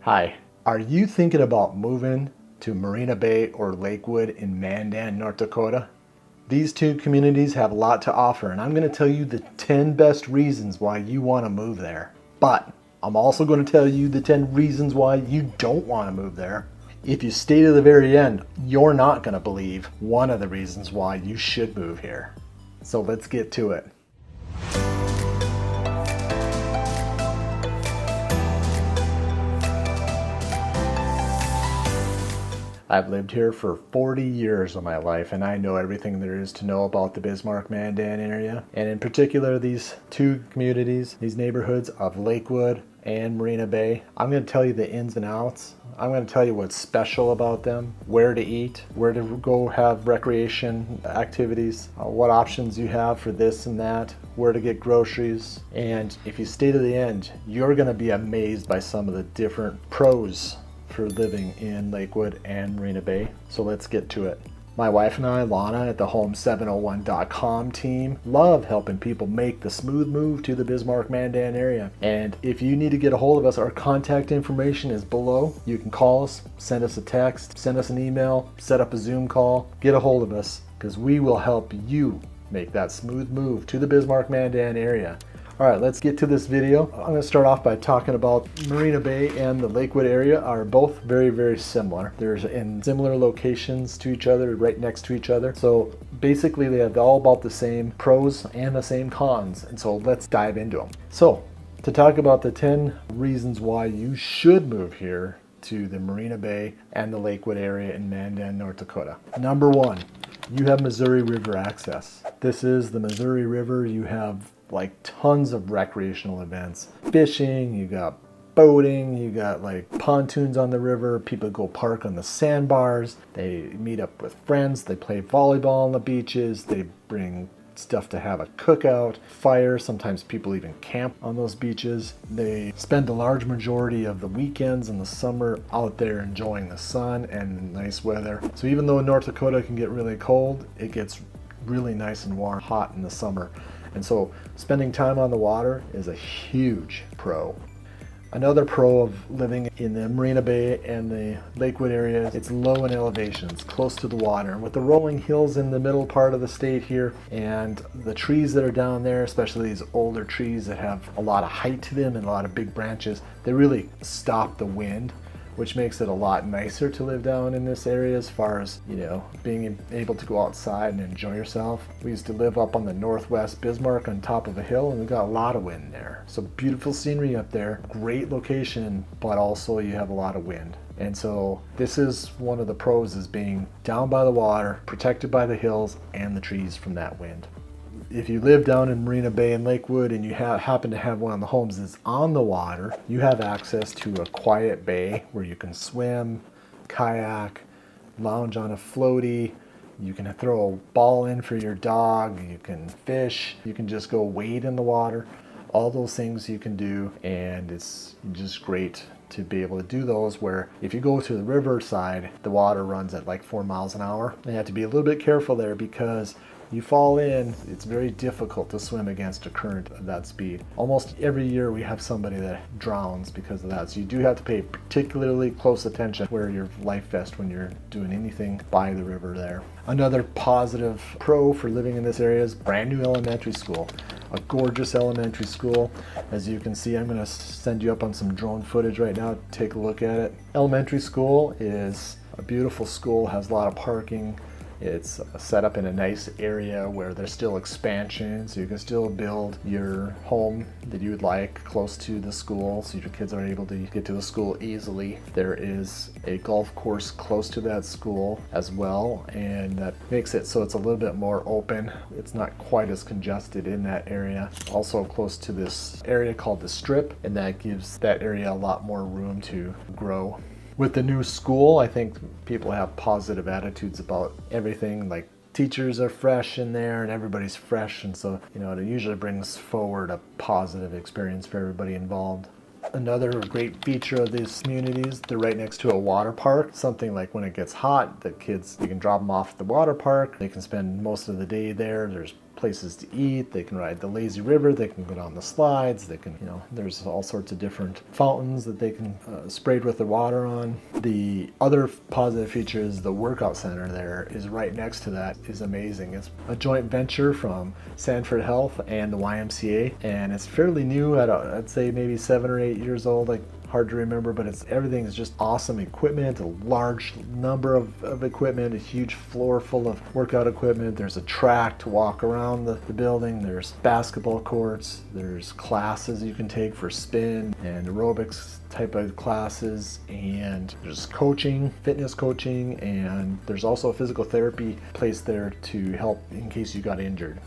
Hi, are you thinking about moving to Marina Bay or Lakewood in Mandan, North Dakota? These two communities have a lot to offer, and I'm going to tell you the 10 best reasons why you want to move there. But I'm also going to tell you the 10 reasons why you don't want to move there. If you stay to the very end, you're not going to believe one of the reasons why you should move here. So let's get to it. I've lived here for 40 years of my life, and I know everything there is to know about the Bismarck-Mandan area, and in particular these two communities, these neighborhoods of Lakewood and Marina Bay. I'm going to tell you the ins and outs. I'm going to tell you what's special about them, where to eat, where to go have recreation activities, what options you have for this and that, where to get groceries. And if you stay to the end, you're going to be amazed by some of the different pros for living in Lakewood and Marina Bay. So let's get to it. My wife and I, Lana, at the Home701.com team, love helping people make the smooth move to the Bismarck-Mandan area. And if you need to get a hold of us, our contact information is below. You can call us, send us a text, send us an email, set up a Zoom call, get a hold of us, because we will help you make that smooth move to the Bismarck-Mandan area. All right, let's get to this video. I'm going to start off by talking about Marina Bay and the Lakewood area are both very, very similar. They're in similar locations to each other, right next to each other. So basically they have all about the same pros and the same cons. And so let's dive into them. So to talk about the 10 reasons why you should move here to the Marina Bay and the Lakewood area in Mandan, North Dakota. Number one, you have Missouri River access. This is the Missouri River. You have like tons of recreational events, fishing, you got boating, you got like pontoons on the river, people go park on the sandbars, they meet up with friends, they play volleyball on the beaches, they bring stuff to have a cookout, fire, sometimes people even camp on those beaches. They spend the large majority of the weekends in the summer out there enjoying the sun and nice weather. So even though North Dakota can get really cold, it gets really nice and warm, hot in the summer. And so spending time on the water is a huge pro. Another pro of living in the Marina Bay and the Lakewood area, it's low in elevation, it's close to the water. And with the rolling hills in the middle part of the state here and the trees that are down there, especially these older trees that have a lot of height to them and a lot of big branches, they really stop the wind, which makes it a lot nicer to live down in this area as far as, you know, being able to go outside and enjoy yourself. We used to live up on the northwest Bismarck on top of a hill, and we got a lot of wind there. So beautiful scenery up there, great location, but also you have a lot of wind. And so this is one of the pros, is being down by the water, protected by the hills and the trees from that wind. If you live down in Marina Bay and Lakewood and you happen to have one of the homes that's on the water, you have access to a quiet bay where you can swim, kayak, lounge on a floaty, you can throw a ball in for your dog, you can fish, you can just go wade in the water. All those things you can do, and it's just great to be able to do those, where if you go to the riverside, the water runs at like 4 miles an hour. And you have to be a little bit careful there because you fall in, it's very difficult to swim against a current of that speed. Almost every year we have somebody that drowns because of that. So you do have to pay particularly close attention, wear your life vest when you're doing anything by the river there. Another positive pro for living in this area is brand new elementary school. A gorgeous elementary school. As you can see, I'm going to send you up on some drone footage right now to take a look at it. Elementary school is a beautiful school, has a lot of parking. It's set up in a nice area where there's still expansion, so you can still build your home that you would like close to the school so your kids are able to get to the school easily. There is a golf course close to that school as well, and that makes it so it's a little bit more open. It's not quite as congested in that area. Also close to this area called the Strip, and that gives that area a lot more room to grow. With the new school, I think people have positive attitudes about everything. Like, teachers are fresh in there and everybody's fresh, and so, you know, it usually brings forward a positive experience for everybody involved. Another great feature of these communities, they're right next to a water park. Something like when it gets hot, the kids, you can drop them off at the water park. They can spend most of the day there. There's places to eat. They can ride the lazy river. They can go down the slides. They can, there's all sorts of different fountains that they can sprayed with the water on. The other positive feature is the workout center there is right next to that is amazing. It's a joint venture from Sanford Health and the YMCA, and it's fairly new. I'd say maybe 7 or 8 years old. Like, hard to remember, but everything is just awesome equipment, a large number of equipment, a huge floor full of workout equipment. There's a track to walk around the building. There's basketball courts. There's classes you can take for spin and aerobics type of classes, and there's coaching, fitness coaching, and there's also a physical therapy place there to help in case you got injured.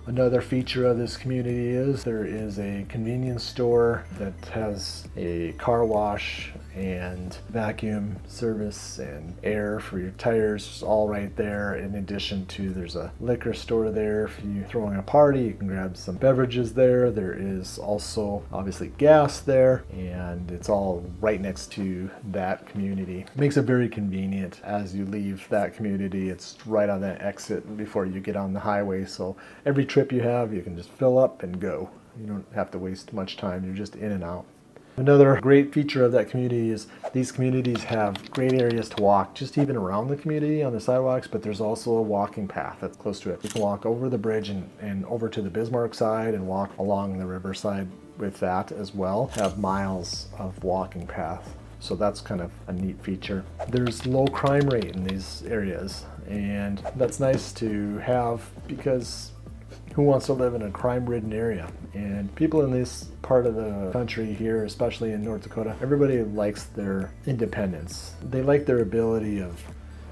Another feature of this community is there is a convenience store that has a car wash and vacuum service and air for your tires, all right there. In addition to, there's a liquor store there. If you're throwing a party, you can grab some beverages there. There is also obviously gas there, and it's all right next to that community. It makes it very convenient as you leave that community. It's right on that exit before you get on the highway, so every trip you have, you can just fill up and go. You don't have to waste much time. You're just in and out. Another great feature of that community is these communities have great areas to walk, just even around the community on the sidewalks, but there's also a walking path that's close to it. You can walk over the bridge and over to the Bismarck side and walk along the riverside with that as well. Have miles of walking path. So that's kind of a neat feature. There's low crime rate in these areas, and that's nice to have because who wants to live in a crime-ridden area? And people in this part of the country here, especially in North Dakota, everybody likes their independence. They like their ability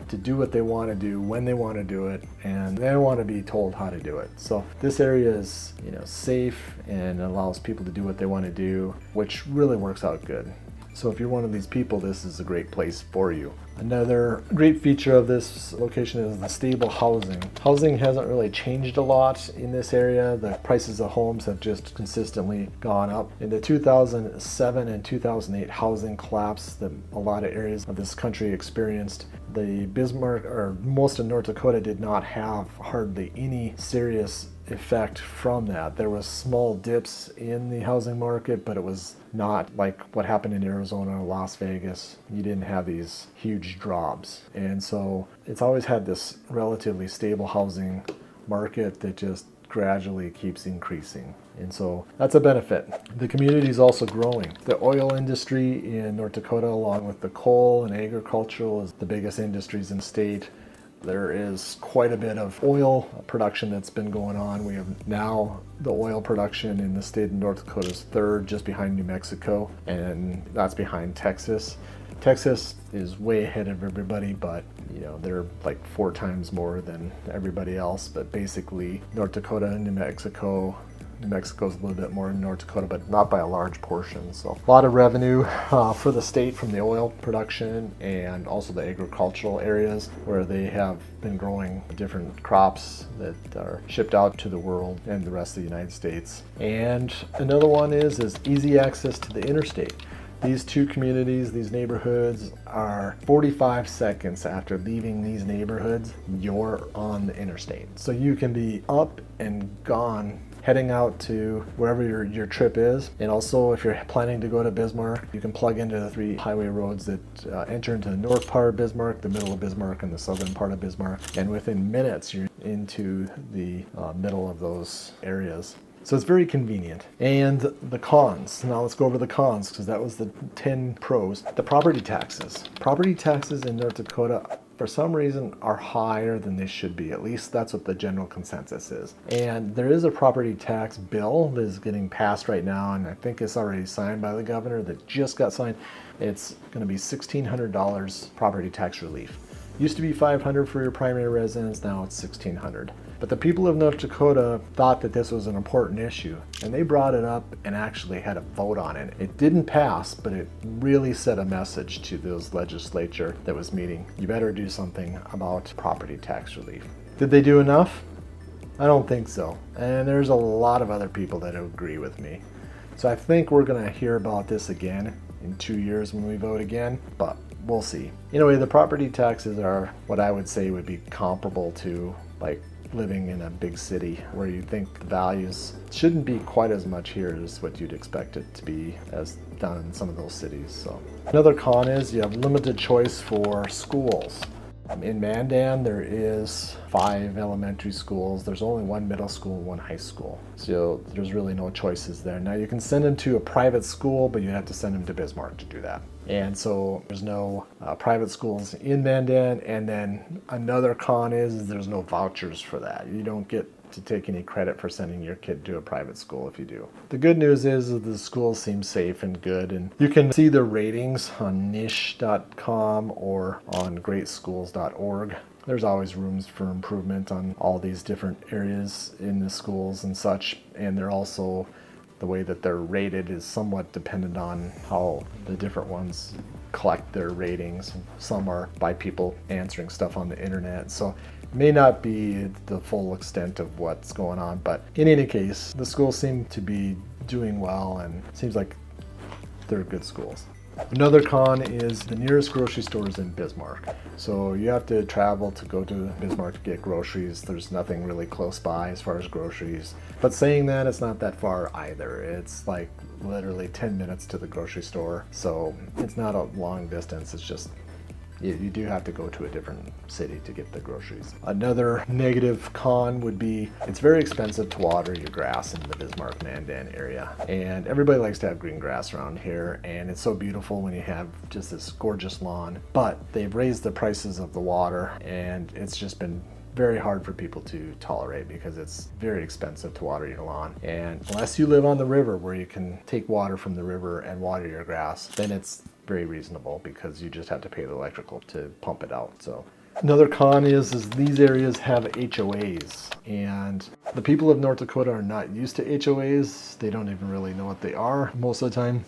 to do what they want to do when they want to do it, and they don't want to be told how to do it. So this area is, safe and allows people to do what they want to do, which really works out good. So if you're one of these people, this is a great place for you. Another great feature of this location is the stable housing. Housing hasn't really changed a lot in this area. The prices of homes have just consistently gone up. In the 2007 and 2008 housing collapse that a lot of areas of this country experienced, the Bismarck, or most of North Dakota, did not have hardly any serious effect from that. There was small dips in the housing market, but it was not like what happened in Arizona or Las Vegas. You didn't have these huge drops. And so it's always had this relatively stable housing market that just gradually keeps increasing. And so that's a benefit. The community is also growing. The oil industry in North Dakota, along with the coal and agricultural, is the biggest industries in the state. There is quite a bit of oil production that's been going on. We have now the oil production in the state of North Dakota is third, just behind New Mexico, and that's behind Texas. Texas is way ahead of everybody, but they're like 4 times more than everybody else. But basically, North Dakota and New Mexico's a little bit more in North Dakota, but not by a large portion. So a lot of revenue for the state from the oil production and also the agricultural areas where they have been growing different crops that are shipped out to the world and the rest of the United States. And another one is easy access to the interstate. These two communities, these neighborhoods, are 45 seconds after leaving these neighborhoods, you're on the interstate. So you can be up and gone heading out to wherever your trip is. And also, if you're planning to go to Bismarck, you can plug into the 3 highway roads that enter into the north part of Bismarck, the middle of Bismarck, and the southern part of Bismarck. And within minutes, you're into the middle of those areas. So it's very convenient. And the cons. Now let's go over the cons, because that was the 10 pros. The property taxes. Property taxes in North Dakota, for some reason, are higher than they should be. At least that's what the general consensus is. And there is a property tax bill that is getting passed right now, and I think it's already signed by the governor, that just got signed. It's going to be $1,600 property tax relief. Used to be $500 for your primary residence, now it's $1,600. But the people of North Dakota thought that this was an important issue, and they brought it up and actually had a vote on it. It didn't pass, but it really sent a message to those legislature that was meeting. You better do something about property tax relief. Did they do enough? I don't think so. And there's a lot of other people that agree with me. So I think we're going to hear about this again in 2 years when we vote again, but we'll see. Anyway, the property taxes are what I would say would be comparable to like living in a big city where you think the values shouldn't be quite as much here as what you'd expect it to be as down in some of those cities. So another con is you have limited choice for schools. In Mandan, there is 5 elementary schools. There's only 1 middle school and 1 high school. So there's really no choices there. Now you can send them to a private school, but you have to send them to Bismarck to do that. And so there's no private schools in Mandan. And then another con is there's no vouchers for that. You don't get to take any credit for sending your kid to a private school if you do. The good news is that the schools seem safe and good, and you can see their ratings on niche.com or on greatschools.org. There's always rooms for improvement on all these different areas in the schools and such, and they're also, the way that they're rated is somewhat dependent on how the different ones collect their ratings. Some are by people answering stuff on the internet, so may not be the full extent of what's going on, but in any case, the schools seem to be doing well and it seems like they're good schools. Another con is the nearest grocery store is in Bismarck. So you have to travel to go to Bismarck to get groceries. There's nothing really close by as far as groceries. But saying that, it's not that far either. It's like literally 10 minutes to the grocery store. So it's not a long distance, it's just you do have to go to a different city to get the groceries. Another negative con would be it's very expensive to water your grass in the Bismarck-Mandan area. And everybody likes to have green grass around here, and it's so beautiful when you have just this gorgeous lawn. But they've raised the prices of the water, and it's just been very hard for people to tolerate because it's very expensive to water your lawn. And unless you live on the river where you can take water from the river and water your grass, then it's very reasonable because you just have to pay the electrical to pump it out. So another con is these areas have HOAs, and the people of North Dakota are not used to HOAs. They don't even really know what they are most of the time.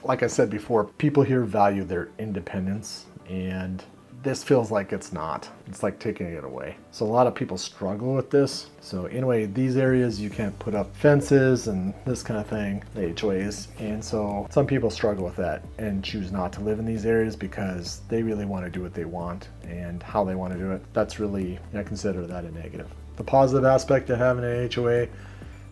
Like I said before, people here value their independence, and this feels like it's not. It's like taking it away. So a lot of people struggle with this. So anyway, these areas you can't put up fences and this kind of thing, the HOAs. And so some people struggle with that and choose not to live in these areas because they really want to do what they want and how they want to do it. That's really, I consider that a negative. The positive aspect of having an HOA,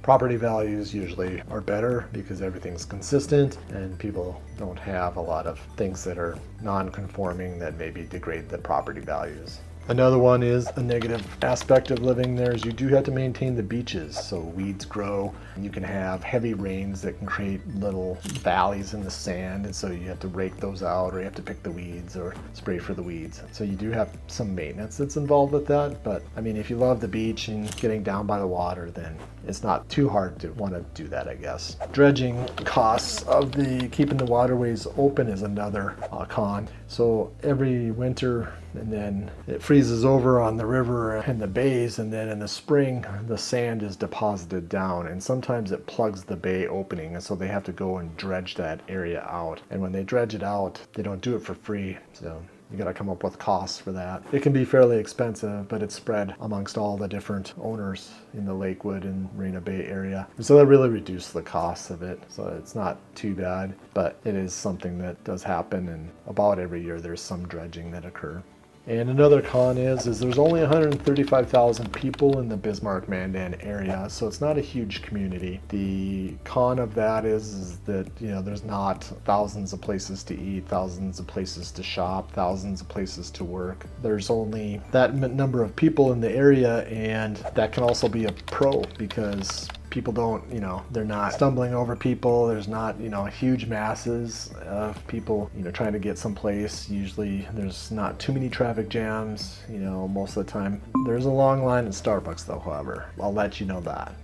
property values usually are better because everything's consistent and people don't have a lot of things that are non-conforming that maybe degrade the property values. Another one is a negative aspect of living there is you do have to maintain the beaches. So weeds grow, and you can have heavy rains that can create little valleys in the sand, and so you have to rake those out, or you have to pick the weeds or spray for the weeds. So you do have some maintenance that's involved with that, but I mean, if you love the beach and getting down by the water, then it's not too hard to want to do that, I guess. Dredging costs of keeping the waterways open is another con. So every winter, and then it freezes over on the river and the bays, and then in the spring the sand is deposited down, and sometimes it plugs the bay opening, and so they have to go and dredge that area out. And when they dredge it out, they don't do it for free, so you got to come up with costs for that. It can be fairly expensive, but it's spread amongst all the different owners in the Lakewood and Marina Bay area. And so that really reduced the costs of it. So it's not too bad, but it is something that does happen, and about every year there's some dredging that occur. And another con is there's only 135,000 people in the Bismarck-Mandan area, so it's not a huge community. The con of that is that, you know, there's not thousands of places to eat, thousands of places to shop, thousands of places to work. There's only that number of people in the area, and that can also be a pro because people don't, you know, they're not stumbling over people. There's not, you know, huge masses of people, you know, trying to get someplace. Usually there's not too many traffic jams, you know, most of the time. There's a long line at Starbucks though, however. I'll let you know that.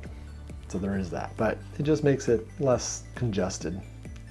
So there is that. But it just makes it less congested.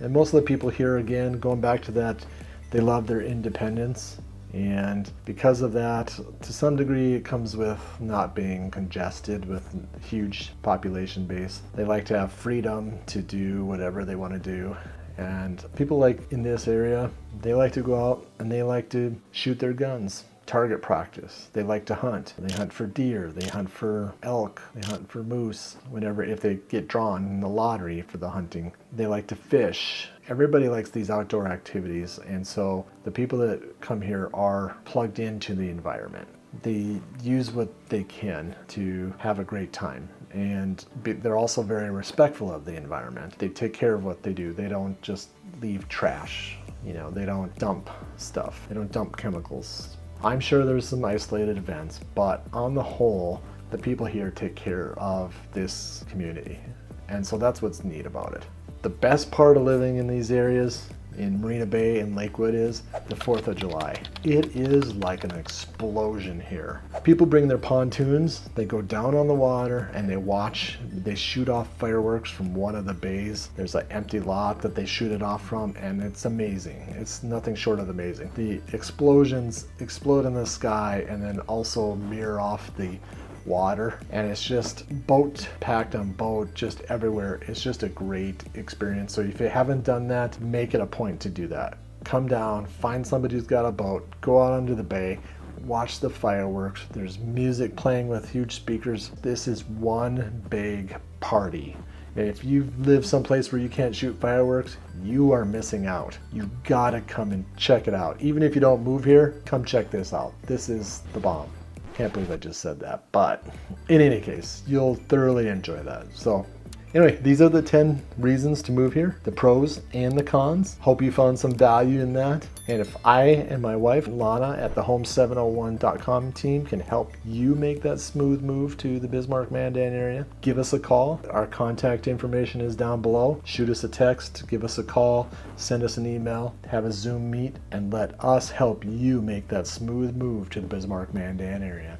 And most of the people here, again, going back to that, they love their independence. And because of that, to some degree, it comes with not being congested with a huge population base. They like to have freedom to do whatever they want to do. And people like in this area, they like to go out and they like to shoot their guns. Target practice. They like to hunt. They hunt for deer. They hunt for elk. They hunt for moose. If they get drawn in the lottery for the hunting. They like to fish. Everybody likes these outdoor activities, and so the people that come here are plugged into the environment. They use what they can to have a great time. And they're also very respectful of the environment. They take care of what they do. They don't just leave trash. You know, they don't dump stuff. They don't dump chemicals. I'm sure there's some isolated events, but on the whole, the people here take care of this community. And so that's what's neat about it. The best part of living in these areas in Marina Bay and Lakewood is the 4th of July. It is like an explosion here. People bring their pontoons, they go down on the water and they shoot off fireworks from one of the bays. There's an empty lot that they shoot it off from, and it's amazing. It's nothing short of amazing. The explosions explode in the sky and then also mirror off the water, and it's just boat packed on boat just everywhere. It's just a great experience. So if you haven't done that, make it a point to do that. Come down, find somebody who's got a boat, go out onto the bay, watch the fireworks. There's music playing with huge speakers. This is one big party. And if you live someplace where you can't shoot fireworks, you are missing out. You gotta come and check it out. Even if you don't move here, come check this out. This is the bomb. Can't believe I just said that, but in any case, you'll thoroughly enjoy that. So anyway, these are the 10 reasons to move here, the pros and the cons. Hope you found some value in that. And if I and my wife, Lana, at the home701.com team can help you make that smooth move to the Bismarck-Mandan area, give us a call. Our contact information is down below. Shoot us a text, give us a call, send us an email, have a Zoom meet, and let us help you make that smooth move to the Bismarck-Mandan area.